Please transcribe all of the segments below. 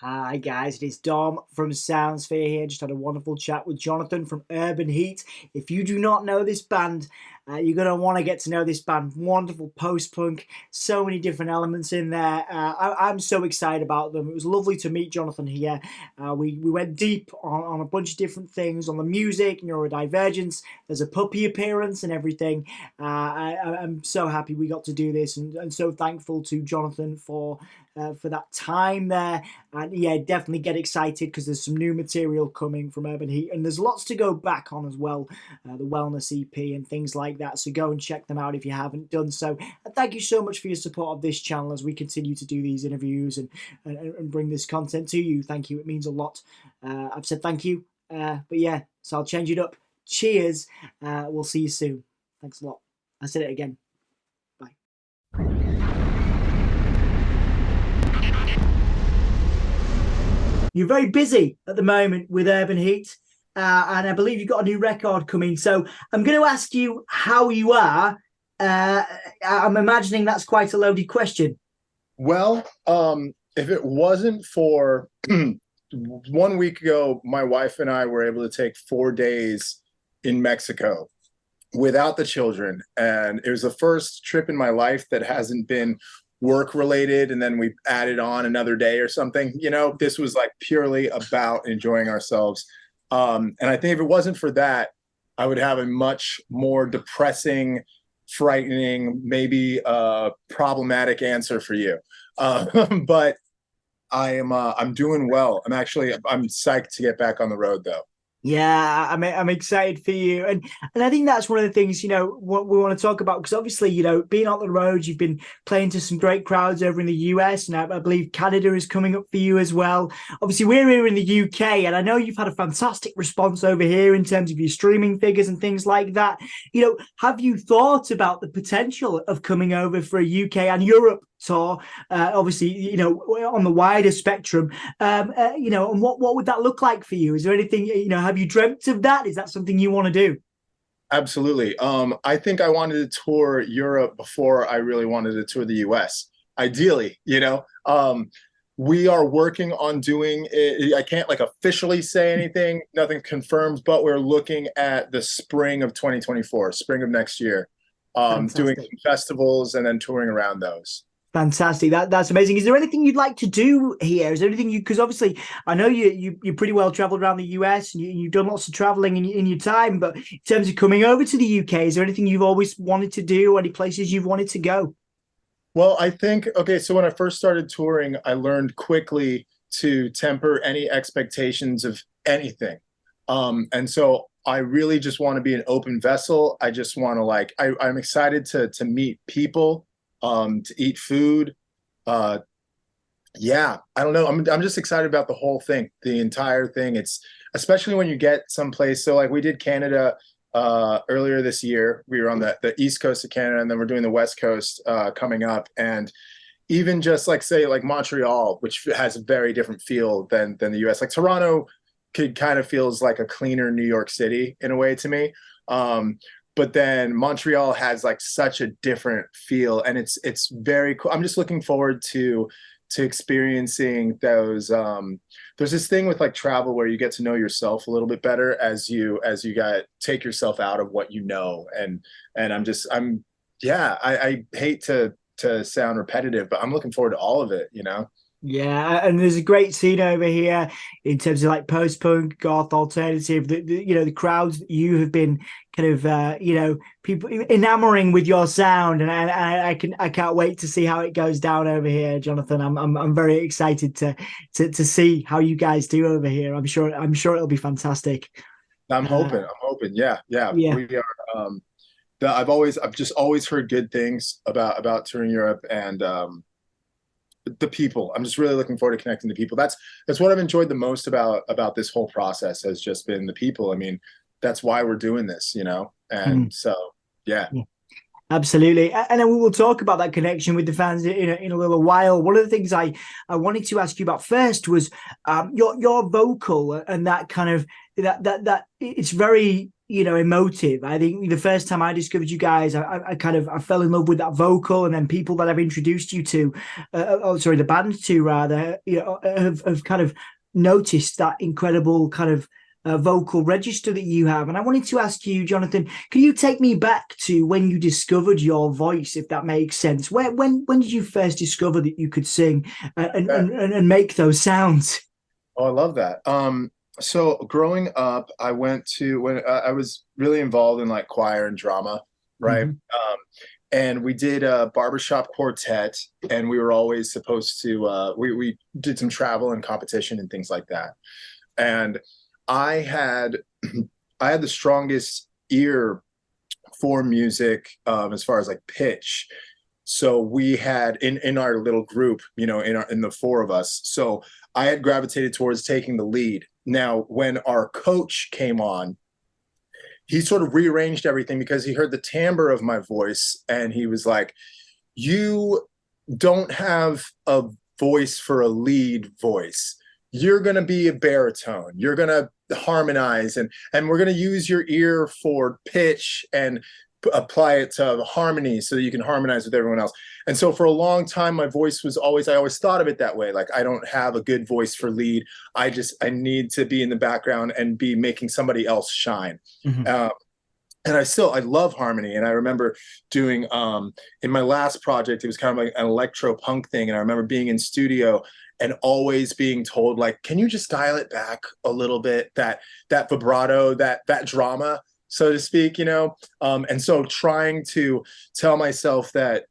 Hi guys, it is Dom from Soundsphere here. Just had a wonderful chat with Jonathan from Urban Heat. If you do not know this band, you're going to want to get to know this band. Wonderful post-punk, so many different elements in there. I'm so excited about them. It was lovely to meet Jonathan here. We went deep on a bunch of different things, on the music, neurodivergence. There's a puppy appearance and everything. I'm so happy we got to do this and so thankful to Jonathan for that time there. And yeah, definitely get excited because there's some new material coming from Urban Heat, and there's lots to go back on as well, the Wellness EP and things like that. So go and check them out if you haven't done so. And thank you so much for your support of this channel as we continue to do these interviews and bring this content to you. Thank you. It means a lot. I've said thank you, but yeah, so I'll change it up. Cheers. We'll see you soon. Thanks a lot. I said it again. Bye. You're very busy at the moment with Urban Heat, and I believe you've got a new record coming. So I'm going to ask you how you are. I'm imagining that's quite a loaded question. Well, if it wasn't for 1 week ago, my wife and I were able to take 4 days in Mexico without the children. And it was the first trip in my life that hasn't been work related, and then we added on another day or something. This was like purely about enjoying ourselves. And I think if it wasn't for that, I would have a much more depressing, frightening, maybe problematic answer for you. But I'm doing well. I'm psyched to get back on the road though. Yeah, I'm excited for you, and I think that's one of the things what we want to talk about, because obviously being on the road, you've been playing to some great crowds over in the US, and I believe Canada is coming up for you as well. Obviously, we're here in the UK, and I know you've had a fantastic response over here in terms of your streaming figures and things like that. Have you thought about the potential of coming over for a UK and Europe tour, obviously, on the wider spectrum, and what would that look like for you? Is there anything, have you dreamt of that? Is that something you want to do? Absolutely. I think I wanted to tour Europe before I really wanted to tour the US. Ideally, we are working on doing it. I can't officially say anything, nothing confirmed, but we're looking at the spring of 2024, spring of next year, doing some festivals and then touring around those. Fantastic. That's amazing. Is there anything you'd like to do here? Is there anything because obviously I know you're pretty well traveled around the US, and you've done lots of traveling in your time, but in terms of coming over to the UK, is there anything you've always wanted to do, or any places you've wanted to go? Well, I think, okay, so when I first started touring, I learned quickly to temper any expectations of anything. And so I really just want to be an open vessel. I just want to I'm excited to meet people, to eat food. Yeah, I don't know. I'm just excited about the whole thing, the entire thing. It's especially when you get someplace. So we did Canada earlier this year. We were on the east coast of Canada, and then we're doing the west coast coming up. And even just say Montreal, which has a very different feel than the US. Toronto kind of feels like a cleaner New York City in a way to me. But then Montreal has such a different feel, and it's very cool. I'm just looking forward to experiencing those. There's this thing with travel where you get to know yourself a little bit better as you take yourself out of what you know. And I hate to sound repetitive, but I'm looking forward to all of it, Yeah, and there's a great scene over here in terms of post-punk, goth, alternative. The crowds that you have been kind of people enamoring with your sound, and I can't wait to see how it goes down over here, Jonathan. I'm very excited to see how you guys do over here. I'm sure it'll be fantastic. I'm hoping. Yeah. Yeah. We are. I've just always heard good things about touring Europe, and the people. I'm just really looking forward to connecting to people. That's what I've enjoyed the most about this whole process, has just been the people. I mean, that's why we're doing this, and so yeah. Absolutely. And then we will talk about that connection with the fans in a little while. One of the things I wanted to ask you about first was your vocal, and that kind of that it's very emotive. I think the first time I discovered you guys, I fell in love with that vocal, and then people that I've introduced you to, the band to rather, have kind of noticed that incredible kind of vocal register that you have. And I wanted to ask you, Jonathan, can you take me back to when you discovered your voice, if that makes sense? When did you first discover that you could sing and make those sounds? Oh, I love that. So growing up, I went to when I was really involved in like choir and drama, right? Mhm. And we did a barbershop quartet, and we were always supposed to we did some travel and competition and things like that. And I had I had the strongest ear for music as far as like pitch. So we had in our little group, in the four of us. So I had gravitated towards taking the lead. Now, when our coach came on, he sort of rearranged everything because he heard the timbre of my voice, and he was like, "You don't have a voice for a lead voice. You're going to be a baritone. You're going to harmonize, and we're going to use your ear for pitch and apply it to harmony so that you can harmonize with everyone else." And so for a long time, my voice was I always thought of it that way. Like, I don't have a good voice for lead. I need to be in the background and be making somebody else shine. Mhm. Uh, and I love harmony. And I remember doing in my last project, it was kind of like an electro punk thing. And I remember being in studio and always being told, like, can you just dial it back a little bit, that vibrato, that drama, so to speak, and so trying to tell myself that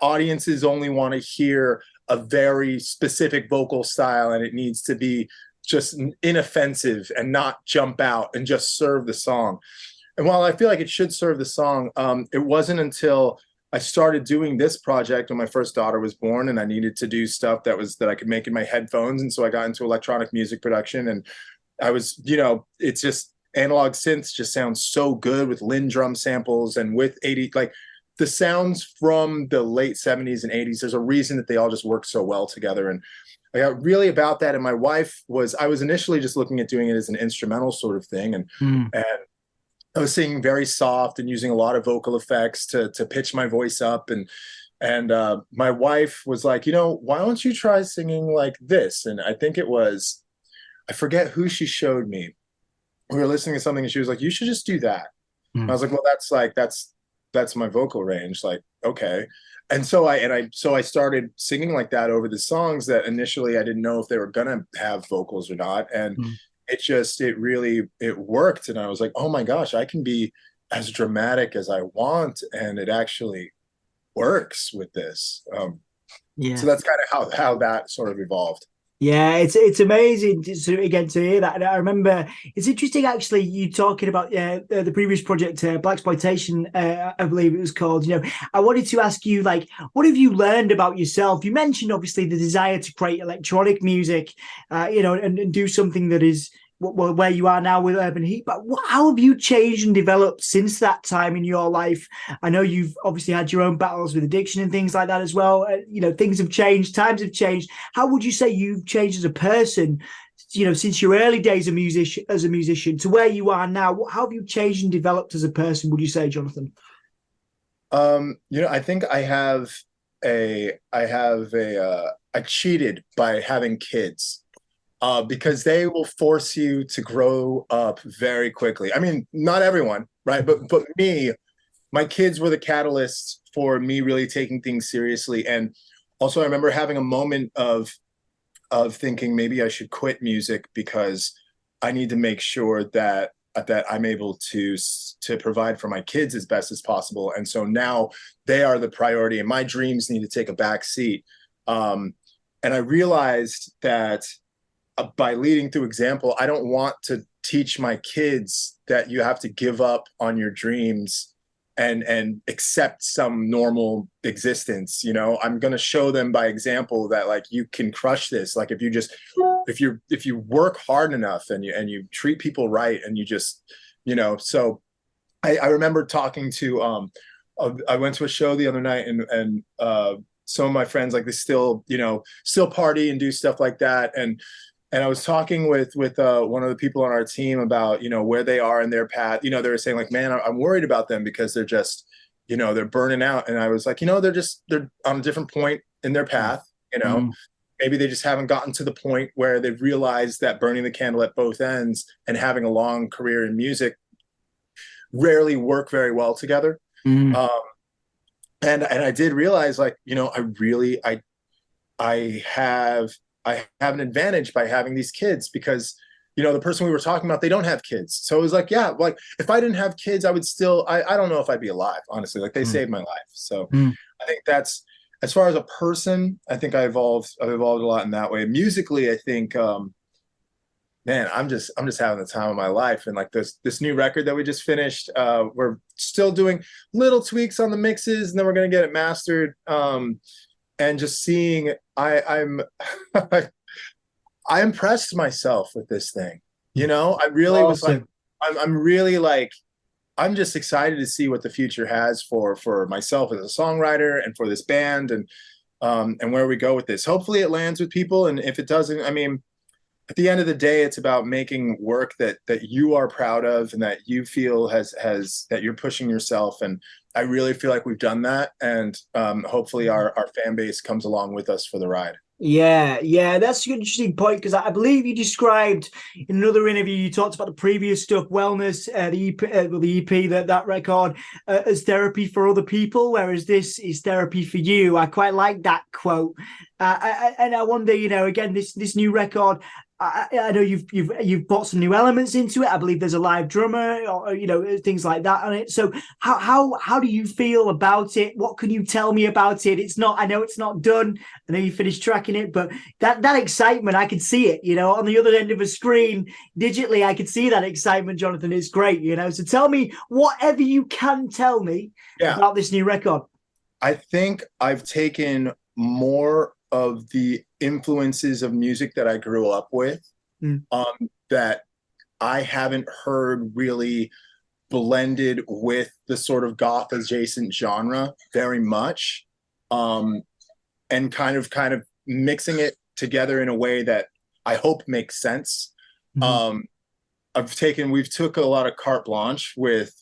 audiences only want to hear a very specific vocal style, and it needs to be just inoffensive and not jump out and just serve the song. And while I feel like it should serve the song, it wasn't until I started doing this project when my first daughter was born, and I needed to do stuff that I could make in my headphones. And so I got into electronic music production, and I was, it's just analog synths just sounds so good with Lin drum samples and with 80, like the sounds from the late 70s and 80s. There's a reason that they all just work so well together. And I got really about that. And my wife I was initially just looking at doing it as an instrumental sort of thing. And I was singing very soft and using a lot of vocal effects to pitch my voice up. And my wife was like, why don't you try singing like this? And I think I forget who she showed me. We were listening to something, and she was like, you should just do that. And I Mm. was like, well, that's my vocal range. Like, okay. And so I started singing like that over the songs that initially I didn't know if they were gonna have vocals or not. And Mm. it worked. And I was like, oh my gosh, I can be as dramatic as I want, and it actually works with this. So Yeah. that's kind of how that sort of evolved. Yeah, it's amazing to hear that. And I remember it's interesting actually you talking about the previous project, Black Exploitation, I believe it was called. I wanted to ask you, like, what have you learned about yourself? You mentioned obviously the desire to create electronic music, and do something that is where you are now with Urban Heat. But how have you changed and developed since that time in your life? I know you've obviously had your own battles with addiction and things like that as well. Things have changed, times have changed. How would you say you've changed as a person, since your early days as a musician to where you are now? How have you changed and developed as a person, would you say, Jonathan? I think I cheated by having kids. Because they will force you to grow up very quickly. I mean, not everyone, right? But me, my kids were the catalysts for me really taking things seriously. And also, I remember having a moment of thinking maybe I should quit music because I need to make sure that I'm able to provide for my kids as best as possible. And so now they are the priority, and my dreams need to take a back seat. And I realized that by leading through example, I don't want to teach my kids that you have to give up on your dreams and accept some normal existence. I'm going to show them by example that, like, you can crush this. Like, if you work hard enough and you treat people right, and you just, so I remember talking to I went to a show the other night, and some of my friends, like, they still party and do stuff like that. And And I was talking with one of the people on our team about, where they are in their path. They were saying like, man, I'm worried about them because they're just, they're burning out. And I was like, they're on a different point in their path. Mm. Maybe they just haven't gotten to the point where they've realized that burning the candle at both ends and having a long career in music rarely work very well together. Mm. Um, and I did realize, like, I have I have an advantage by having these kids because the person we were talking about, they don't have kids. So it was like, yeah, like if I didn't have kids, I would still I don't know if I'd be alive, honestly. Like they Mm. saved my life. So Mm. I think that's, as far as a person, I think I've evolved a lot in that way. Musically, I think man, I'm just having the time of my life. And like this new record that we just finished, we're still doing little tweaks on the mixes, and then we're gonna get it mastered. And just seeing, I'm I impressed myself with this thing. I really was like, Awesome. I'm really like, I'm just excited to see what the future has for myself as a songwriter and for this band, and where we go with this. Hopefully it lands with people. And if it doesn't, I mean, at the end of the day, it's about making work that you are proud of and that you feel has that you're pushing yourself. And I really feel like we've done that. And hopefully our fan base comes along with us for the ride. Yeah, yeah, that's an interesting point because I believe you described in another interview you talked about the previous stuff, wellness, the EP, the EP, that record, as therapy for other people, whereas this is therapy for you. I quite like that quote, and I wonder, again, this new record. I know you've brought some new elements into it. I believe there's a live drummer, or things like that on it. So how do you feel about it? What can you tell me about it? It's not. I know it's not done. I know you finished tracking it, but that excitement, I could see it. On the other end of a screen, digitally, I could see that excitement, Jonathan. It's great. So tell me whatever you can tell me Yeah, about this new record. I think I've taken more of the influences of music that I grew up with, Mm. that I haven't heard really blended with the sort of goth adjacent genre very much, and kind of mixing it together in a way that I hope makes sense. Mm. Um, we've took a lot of carte blanche with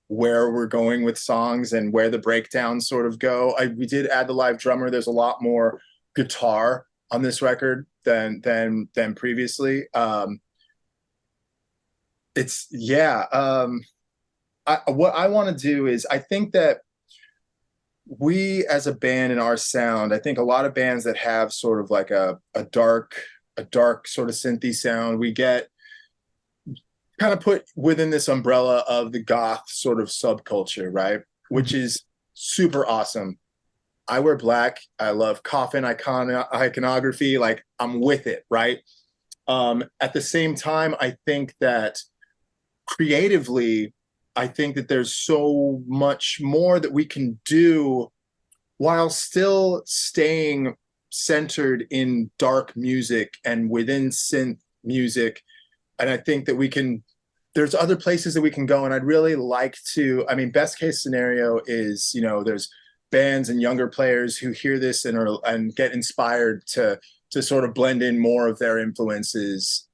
where we're going with songs and where the breakdowns sort of go. We did add the live drummer. There's a lot more guitar on this record than previously. It's yeah. What I want to do is, I think that we as a band in our sound, I think a lot of bands that have sort of like a dark sort of synthy sound, we get kind of put within this umbrella of the goth sort of subculture, right? Which is super awesome. I wear black. I love coffin iconography. Like I'm with it, right? At the same time, I think that creatively, I think that there's so much more that we can do while still staying centered in dark music and within synth music. And I think that there's other places that we can go. And I'd really like to, I mean, best case scenario is, there's bands and younger players who hear this and get inspired to sort of blend in more of their influences,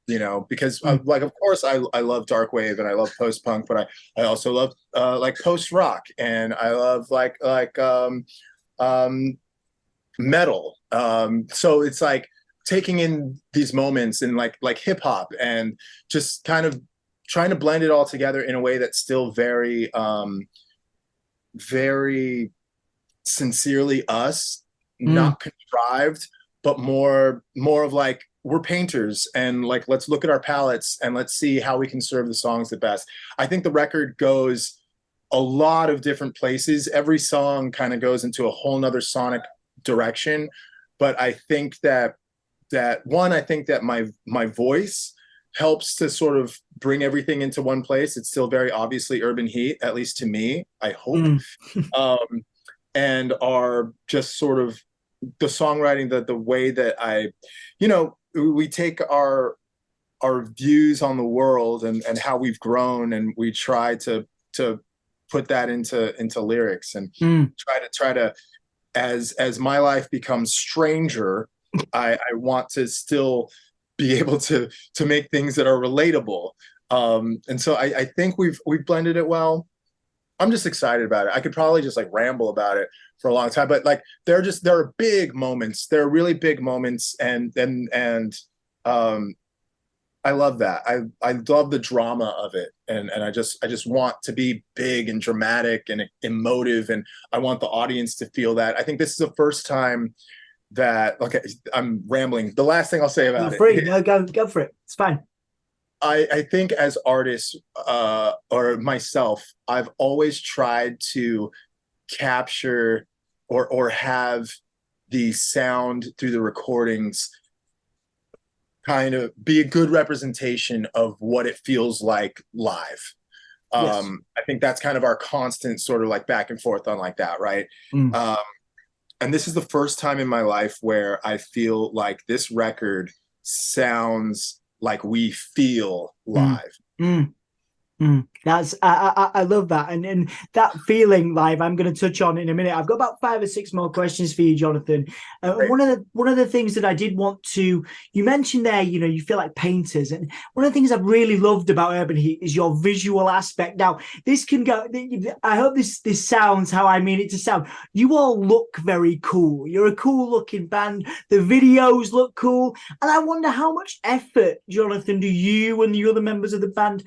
because like, of course I love dark wave and I love post punk, but I also love like post rock, and I love um metal. So it's like taking in these moments and like hip hop, and just kind of trying to blend it all together in a way that's still very sincerely us, Mm. not contrived, but more of like, we're painters, and like, let's look at our palettes and let's see how we can serve the songs the best. I think the record goes a lot of different places. Every song kind of goes into a whole nother sonic direction. But I think I think that my voice helps to sort of bring everything into one place. It's still very obviously Urban Heat, at least to me, I hope. Mm. Um, and are just sort of the songwriting, the way that we take our views on the world and how we've grown, and we try to put that into lyrics, and Mm. try to as my life becomes stranger, I want to still be able to make things that are relatable. And so I think we've blended it well. I'm just excited about it. I could probably just like ramble about it for a long time, but like there are big moments. There are really big moments, and I love that. I love the drama of it, and I just want to be big and dramatic and emotive, and I want the audience to feel that. I think this is the first time that, okay, I'm rambling. The last thing I'll say Feel about free. it, No, go for it. It's fine. I think as artists, or myself, I've always tried to capture or have the sound through the recordings kind of be a good representation of what it feels like live. Yes. I think that's kind of our constant sort of like back and forth on like that, right? Mm. Um, and this is the first time in my life where I feel like this record sounds like we feel Mm. live. Mm. Mm, that's I love that, and that feeling live. I'm going to touch on in a minute. I've got about 5 or 6 more questions for you, Jonathan. And Right? one of the things that I did want to, you mentioned there, you feel like painters, and one of the things I've really loved about Urban Heat is your visual aspect. Now, this can go. I hope this sounds how I mean it to sound. You all look very cool. You're a cool looking band. The videos look cool, and I wonder how much effort, Jonathan, do you and the other members of the band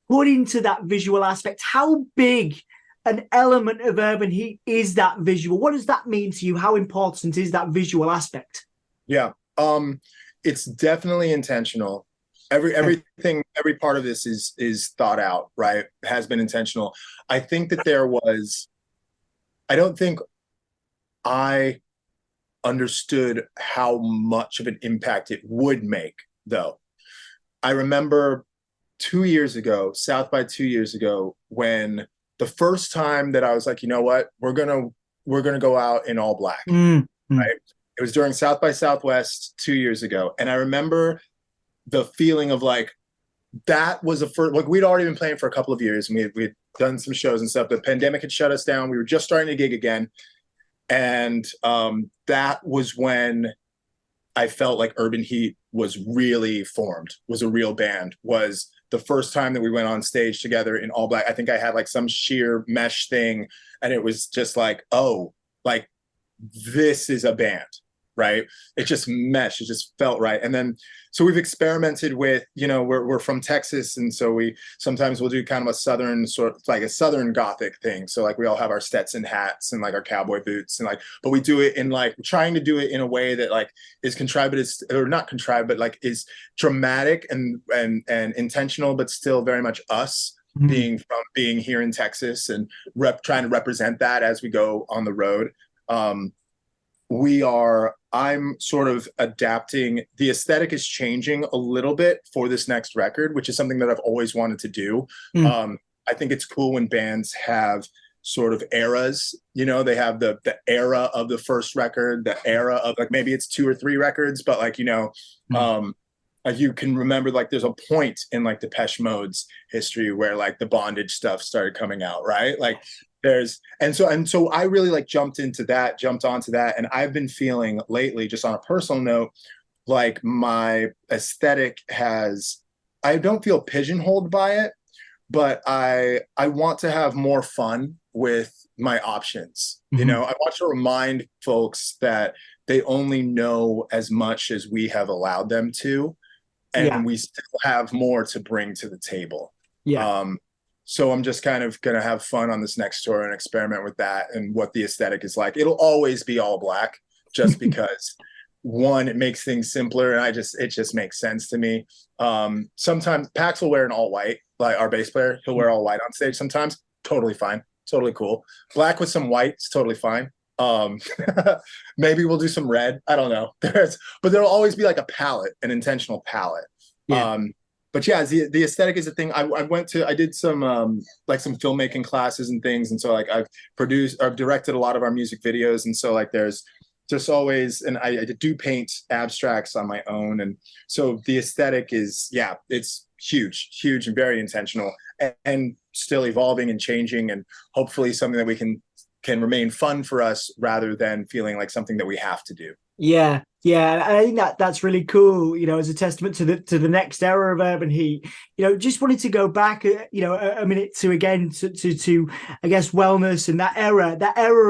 put into that visual aspect? How big an element of Urban Heat is that visual? What does that mean to you? How important is that visual aspect? Yeah. It's definitely intentional. Every part of this is thought out, right? Has been intentional. I think that I don't think I understood how much of an impact it would make, though. I remember 2 years ago, South by 2 years ago, when the first time that I was like, you know what, we're gonna go out in all black, Mm, mm, right? It was during South by Southwest 2 years ago, and I remember the feeling of like that was the first. Like we'd already been playing for a couple of years, and we'd done some shows and stuff. The pandemic had shut us down. We were just starting to gig again, and that was when I felt like Urban Heat was really formed, was a real band, was the first time that we went on stage together in all black. I think I had like some sheer mesh thing, and it was just like, oh, like this is a band, right? It just meshed, it just felt right. And then so we've experimented with, we're from Texas, and so we'll do kind of a southern sort of like a southern gothic thing. So like we all have our Stetson hats and like our cowboy boots, and like, but we do it in like trying to do it in a way that like is contrived, but it's, or not contrived, but like is dramatic and intentional, but still very much us mm. being here in Texas and trying to represent that as we go on the road. Um, I'm sort of adapting. The aesthetic is changing a little bit for this next record, which is something that I've always wanted to do. Mm. I think it's cool when bands have sort of eras. They have the era of the first record, the era of like maybe it's 2 or 3 records, but like Mm. like you can remember like there's a point in like Depeche Mode's history where like the Bondage stuff started coming out, right? Like and so I really like jumped onto that, and I've been feeling lately, just on a personal note, like my aesthetic I don't feel pigeonholed by it, but I want to have more fun with my options. Mm-hmm. I want to remind folks that they only know as much as we have allowed them to, Yeah, and we still have more to bring to the table. yeah. So I'm just kind of going to have fun on this next tour and experiment with that and what the aesthetic is like. It'll always be all black, just because one, it makes things simpler, and it just makes sense to me. Sometimes Pax will wear an all white, like our bass player, he'll wear all white on stage sometimes. Totally fine. Totally cool. Black with some white is totally fine. Um, Maybe we'll do some red. I don't know. But there'll always be like a palette, an intentional palette. Yeah. But yeah, the aesthetic is a thing. I did some like some filmmaking classes and things, and so like I've directed a lot of our music videos, and so like there's just always, and I do paint abstracts on my own, and so the aesthetic is, yeah, it's huge and very intentional, and still evolving and changing, and hopefully something that we can remain fun for us rather than feeling like something that we have to do. Yeah, Yeah, and I think that that's really cool, as a testament to the next era of Urban Heat. Just wanted to go back, a minute to again to I guess wellness and that era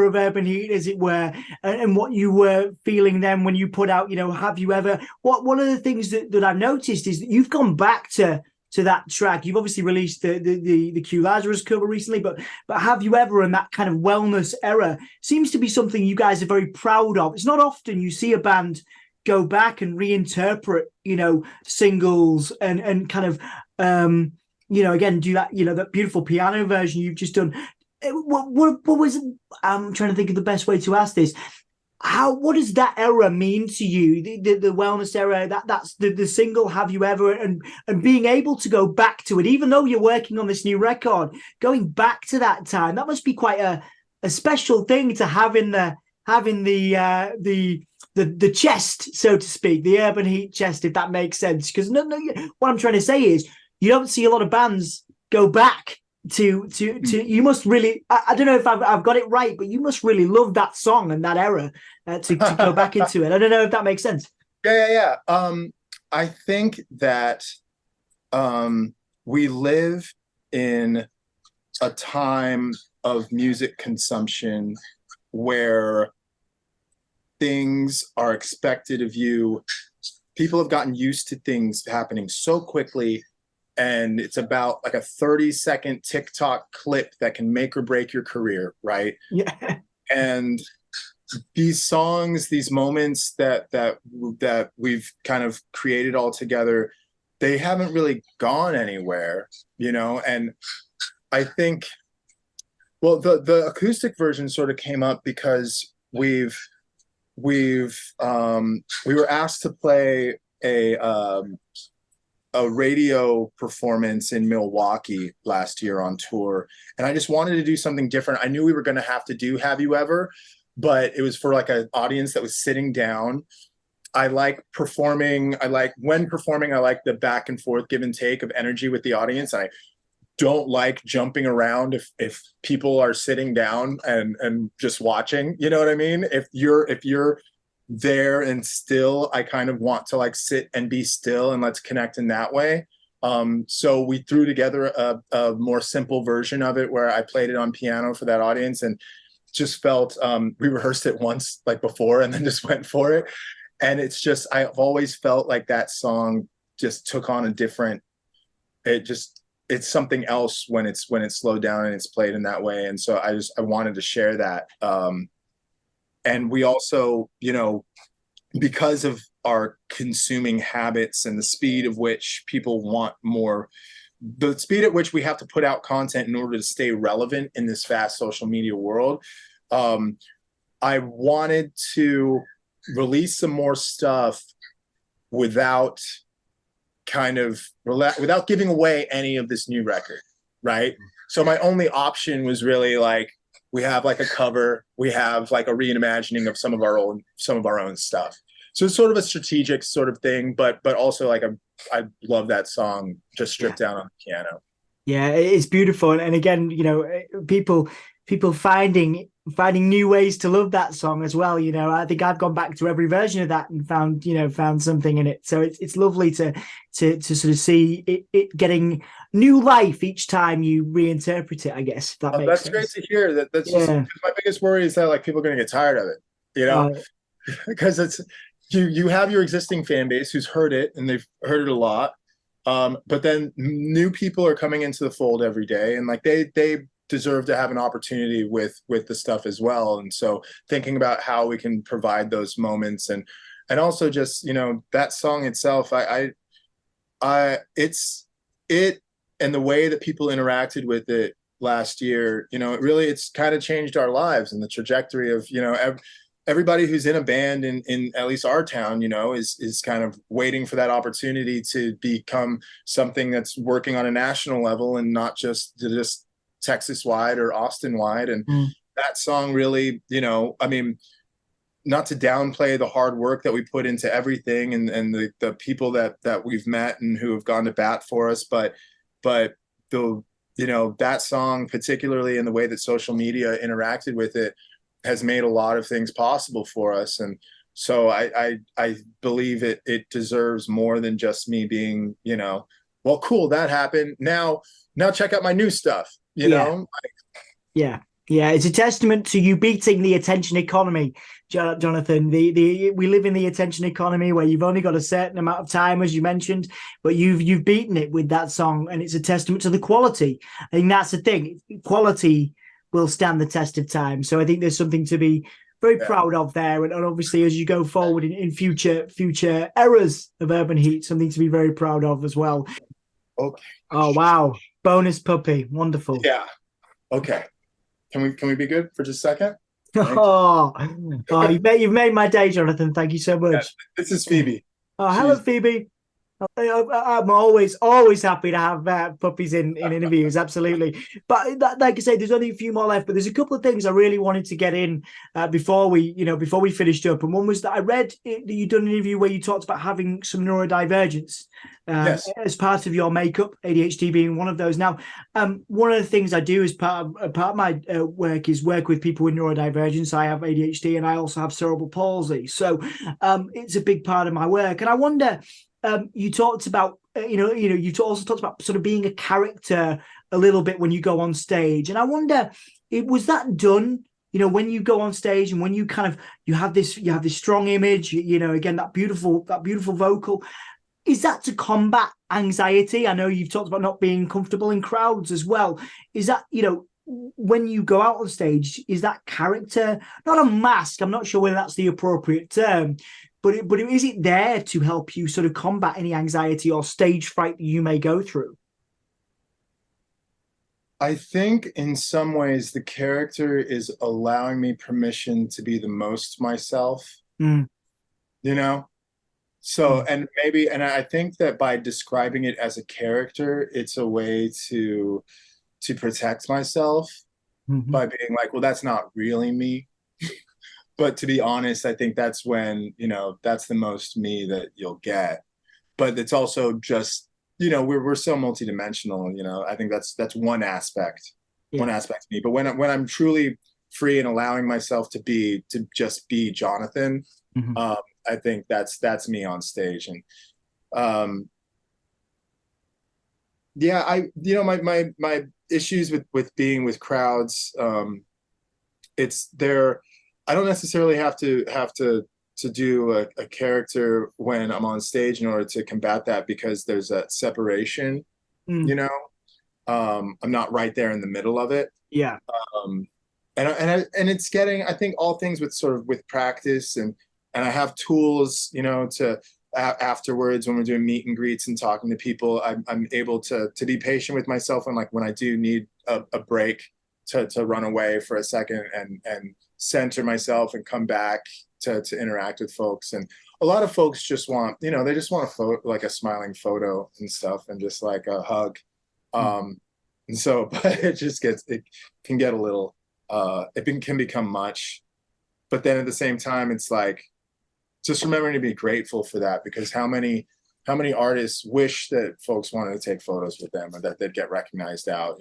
of Urban Heat, as it were, and what you were feeling then when you put out, have you ever? What one of the things that I've noticed is that you've gone back to that track. You've obviously released the Q Lazarus cover recently, but have you ever, and that kind of wellness era seems to be something you guys are very proud of. It's not often you see a band go back and reinterpret, singles and kind of, again, do that, that beautiful piano version you've just done. What was, I'm trying to think of the best way to ask this. What does that era mean to you? The wellness era, that's the single Have You Ever, and being able to go back to it, even though you're working on this new record, going back to that time, that must be quite a special thing to have in the chest, so to speak, the Urban Heat chest, if that makes sense. Because no, what I'm trying to say is you don't see a lot of bands go back to you must really, I don't know if I've got it right, but you must really love that song and that era to go back into it. I don't know if that makes sense. Yeah. I think that we live in a time of music consumption where things are expected of you. People have gotten used to things happening so quickly, and it's about like a 30-second TikTok clip that can make or break your career, right? Yeah. And these songs, these moments that we've kind of created all together, they haven't really gone anywhere, and I think, well, the acoustic version sort of came up because we were asked to play a radio performance in Milwaukee last year on tour, and I just wanted to do something different. I knew we were going to have to do Have You Ever, but it was for like an audience that was sitting down. I like performing. I like the back and forth, give and take of energy with the audience. I don't like jumping around if people are sitting down and just watching. You know what I mean? If you're there and still, I kind of want to like sit and be still and let's connect in that way. So we threw together a more simple version of it where I played it on piano for that audience, and just felt we rehearsed it once like before and then just went for it. And it's just, I've always felt like that song just took on a different, it's something else when it's slowed down and it's played in that way. And so I wanted to share that. And we also, because of our consuming habits and the speed of which people want more, the speed at which we have to put out content in order to stay relevant in this fast social media world, I wanted to release some more stuff without without giving away any of this new record, right? So my only option was really like, we have like a cover, we have like a reimagining of some of our own stuff. So it's sort of a strategic sort of thing, but also like I love that song just stripped down on the piano. Yeah, it's beautiful, and again, people finding new ways to love that song as well. I think I've gone back to every version of that and found something in it. So it's lovely to sort of see it getting new life each time you reinterpret it. I guess if that makes That's sense. great to hear. That's just Yeah. my biggest worry is that like people are going to get tired of it, because it's you have your existing fan base who's heard it and they've heard it a lot. But then new people are coming into the fold every day, and like they deserve to have an opportunity with the stuff as well. And so thinking about how we can provide those moments, and also just that song itself, it and the way that people interacted with it last year, it's kind of changed our lives and the trajectory of everybody who's in a band in at least our town, is kind of waiting for that opportunity to become something that's working on a national level and not just Texas wide or Austin wide. And that song really, I mean, not to downplay the hard work that we put into everything and the people that we've met and who have gone to bat for us, but that song, particularly in the way that social media interacted with it, has made a lot of things possible for us. And So I believe it deserves more than just me being, well, cool, that happened. Now check out my new stuff, Yeah. Yeah, yeah, it's a testament to you beating the attention economy, Jonathan. The we live in the attention economy where you've only got a certain amount of time, as you mentioned, but you've beaten it with that song, and it's a testament to the quality. I think that's the thing. Quality will stand the test of time. So I think there's something to be very Yeah. proud of there, and obviously as you go forward in future eras of Urban Heat, something to be very proud of as well. Okay. Oh wow, bonus puppy, wonderful. Yeah. Okay. Can we be good for just a second? Thank you. Oh, oh you've made my day, Jonathan. Thank you so Yeah, much. this is Phoebe. Oh, hello, She's Phoebe. I'm always happy to have puppies in interviews, absolutely. But like I say, there's only a few more left. But there's a couple of things I really wanted to get in before we finished up. And one was that I read that you'd done an interview where you talked about having some neurodivergence yes. as part of your makeup, ADHD being one of those. Now, one of the things I do as part of my work is work with people with neurodivergence. I have ADHD and I also have cerebral palsy, so it's a big part of my work. And I wonder. You talked about, you also talked about sort of being a character a little bit when you go on stage, and I wonder, was that done? When you go on stage and when you kind of you have this strong image, again that beautiful vocal, is that to combat anxiety? I know you've talked about not being comfortable in crowds as well. Is that when you go out on stage, is that character not a mask? I'm not sure whether that's the appropriate term, but is it there to help you sort of combat any anxiety or stage fright that you may go through? I think in some ways the character is allowing me permission to be the most myself, Mm. you know? So, Mm. and I think that by describing it as a character, it's a way to protect myself Mm-hmm. by being like, well, that's not really me. But to be honest, I think that's when, that's the most me that you'll get. But it's also just, we're so multidimensional, I think that's one Yeah. aspect of me. But when I'm truly free and allowing myself to just be Jonathan, Mm-hmm. I think that's me on stage. And yeah, my issues with being with crowds, it's there. I don't necessarily have to do a character when I'm on stage in order to combat that, because there's that separation, Mm. you know. I'm not right there in the middle of it. Yeah. Um, and it's getting, I think, all things with sort of with practice, and I have tools, to afterwards when we're doing meet and greets and talking to people, I'm able to be patient with myself, and like when I do need a break to run away for a second and center myself and come back to interact with folks. And a lot of folks just want, they just want a photo, like a smiling photo and stuff, and just like a hug. Mm. And so, but it can get a little, can become much. But then at the same time, it's like, just remembering to be grateful for that, because how many artists wish that folks wanted to take photos with them, or that they'd get recognized out,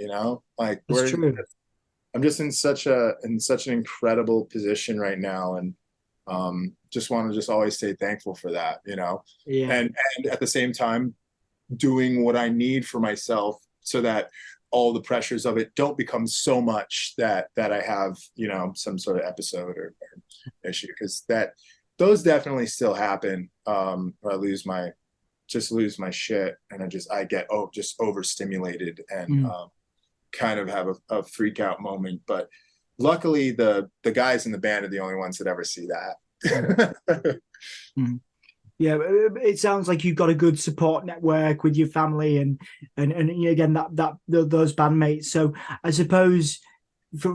like That's true. I'm just in such an incredible position right now, and just want to just always stay thankful for that, Yeah. and at the same time doing what I need for myself, so that all the pressures of it don't become so much that I have, some sort of episode or issue, because those definitely still happen, where I lose my shit, and I get just overstimulated, and Mm. kind of have a freak out moment. But luckily the guys in the band are the only ones that ever see that. Mm. Yeah, it sounds like you've got a good support network with your family and again those bandmates. So I suppose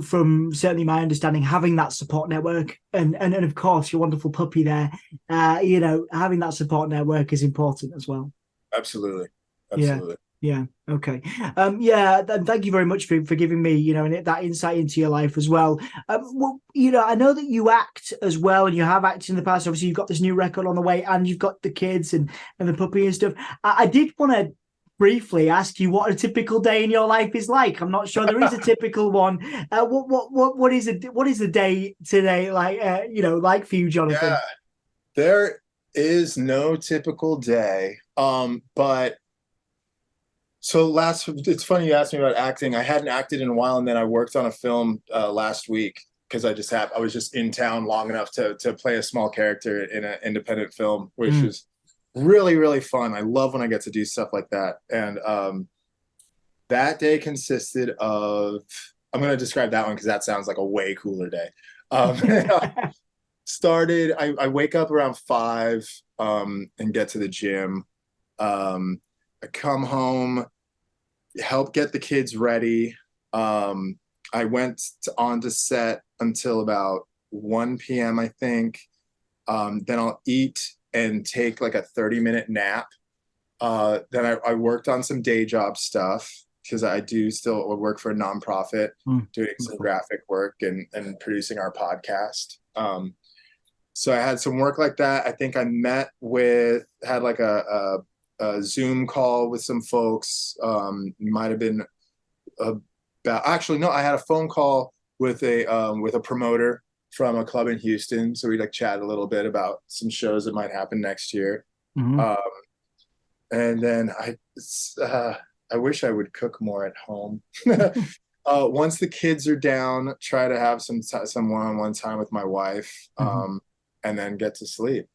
from certainly my understanding, having that support network and of course your wonderful puppy there, having that support network is important as well. Absolutely. Yeah. Absolutely. Yeah. Okay. And thank you very much for giving me, that insight into your life as well. Well, I know that you act as well, and you have acted in the past. Obviously, you've got this new record on the way, and you've got the kids and the puppy and stuff. I did want to briefly ask you what a typical day in your life is like. I'm not sure there is a typical one. What is a day today like? Like for you, Yeah. Jonathan? There is no typical day. But so it's funny you asked me about acting. I hadn't acted in a while, and then I worked on a film last week because I was just in town long enough to play a small character in an independent film, which was really, really fun. I love when I get to do stuff like that. And that day consisted of, I'm going to describe that one because that sounds like a way cooler day. I wake up around 5 and get to the gym. I come home, help get the kids ready. I went on to set until about 1 p.m., I think. Then I'll eat and take like a 30-minute nap. Then I worked on some day job stuff because I do still work for a nonprofit, doing some graphic work and producing our podcast. So I had some work like that. I think I had like a Zoom call with some folks. Might have been actually, no, I had a phone call with a promoter from a club in Houston. So we like chat a little bit about some shows that might happen next year. And then I wish I would cook more at home. Once the kids are down, try to have some one-on-one time with my wife, and then get to sleep.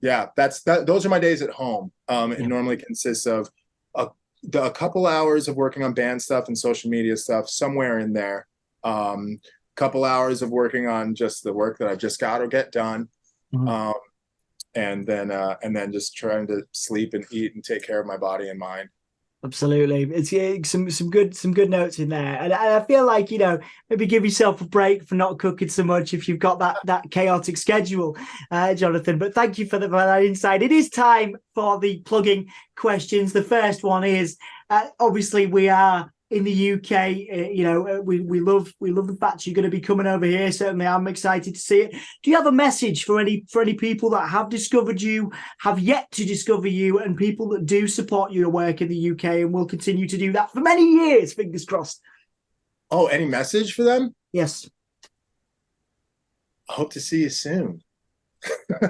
Yeah, those are my days at home. It normally consists of a couple hours of working on band stuff and social media stuff somewhere in there. Couple hours of working on just the work that I've just got to get done. And then just trying to sleep and eat and take care of my body and mind. Absolutely. It's some good notes in there. And I feel like, maybe give yourself a break for not cooking so much if you've got that chaotic schedule, Jonathan. But thank you for that insight. It is time for the plugging questions. The first one is, obviously we are in the UK. We love the fact you're going to be coming over here. Certainly, I'm excited to see it. Do you have a message for any people that have discovered you, have yet to discover you, and people that do support your work in the UK and will continue to do that for many years? Fingers crossed. Oh, any message for them? Yes. I hope to see you soon.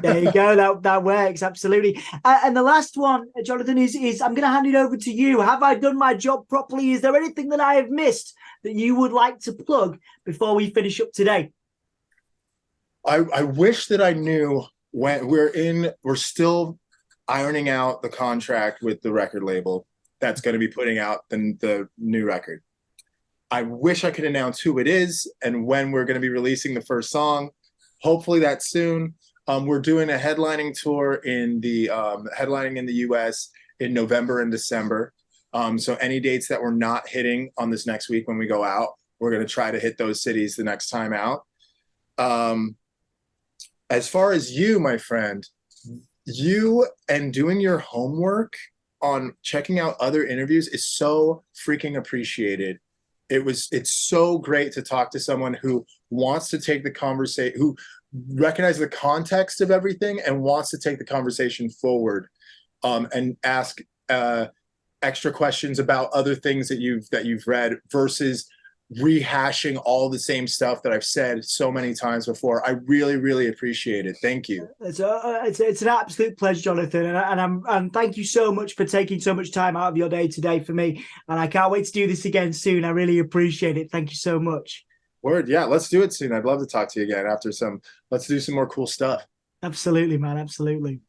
There you go. That works. Absolutely. And the last one, Jonathan, is I'm going to hand it over to you. Have I done my job properly? Is there anything that I have missed that you would like to plug before we finish up today? I wish that I knew when we're still ironing out the contract with the record label that's going to be putting out the new record. I wish I could announce who it is and when we're going to be releasing the first song. Hopefully that's soon. We're doing a headlining tour headlining in the US in November and December. So any dates that we're not hitting on this next week when we go out, we're going to try to hit those cities the next time out. As far as you, my friend, you and doing your homework on checking out other interviews is so freaking appreciated. It's so great to talk to someone who wants to take the conversation, who recognizes the context of everything and wants to take the conversation forward, and ask extra questions about other things that you've read versus rehashing all the same stuff that I've said so many times before. I really, really appreciate it. Thank you. It's an absolute pleasure, Jonathan, and thank you so much for taking so much time out of your day today for me. And I can't wait to do this again soon. I really appreciate it. Thank you so much. Word, yeah, let's do it soon. I'd love to talk to you again let's do some more cool stuff. Absolutely, man. Absolutely.